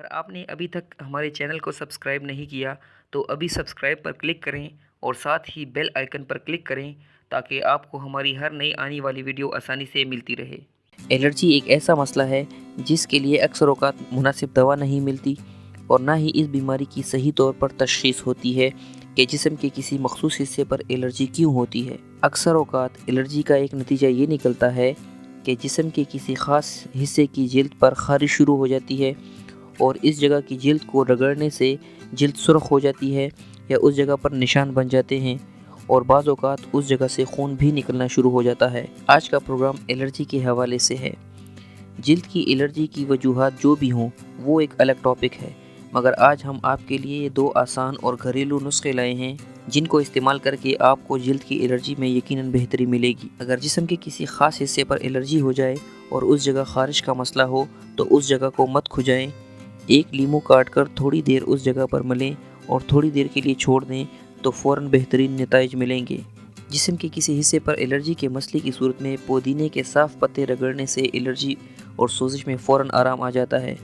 अगर आपने अभी तक हमारे चैनल को सब्सक्राइब नहीं किया तो अभी सब्सक्राइब पर क्लिक करें और साथ ही बेल आइकन पर क्लिक करें ताकि आपको हमारी हर नई आने वाली वीडियो आसानी से मिलती रहे। एलर्जी एक ऐसा मसला है जिसके लिए अक्सर औक़ात मुनासिब दवा नहीं मिलती और ना ही इस बीमारी की सही तौर पर तशख़ीस होती है कि जिस्म के किसी मख़सूस हिस्से पर एलर्जी क्यों होती है। अक्सर औक़ात एलर्जी का एक नतीजा ये निकलता है कि जिस्म के किसी ख़ास हिस्से की जिल्द पर ख़ारिश शुरू हो जाती है और इस जगह की जिल्द को रगड़ने से जिल्द सुर्ख़ हो जाती है या उस जगह पर निशान बन जाते हैं और बाज़ औक़ात उस जगह से खून भी निकलना शुरू हो जाता है। आज का प्रोग्राम एलर्जी के हवाले से है। जिल्द की एलर्जी की वजूहात जो भी हों वो एक अलग टॉपिक है, मगर आज हम आपके लिए 2 आसान और घरेलू नुस्खे लाए हैं जिनको इस्तेमाल करके आपको जिल्द की एलर्जी में यकीनन बेहतरी मिलेगी। अगर जिस्म के किसी ख़ास हिस्से पर एलर्जी हो जाए और उस जगह ख़ारिश का मसला हो तो उस जगह को मत खुजाएं। एक लीमू काट कर थोड़ी देर उस जगह पर मलें और थोड़ी देर के लिए छोड़ दें तो फ़ौरन बेहतरीन नताइज मिलेंगे। जिस्म के किसी हिस्से पर एलर्जी के मसले की सूरत में पुदीने के साफ़ पत्ते रगड़ने से एलर्जी और सोजिश में फ़ौरन आराम आ जाता है।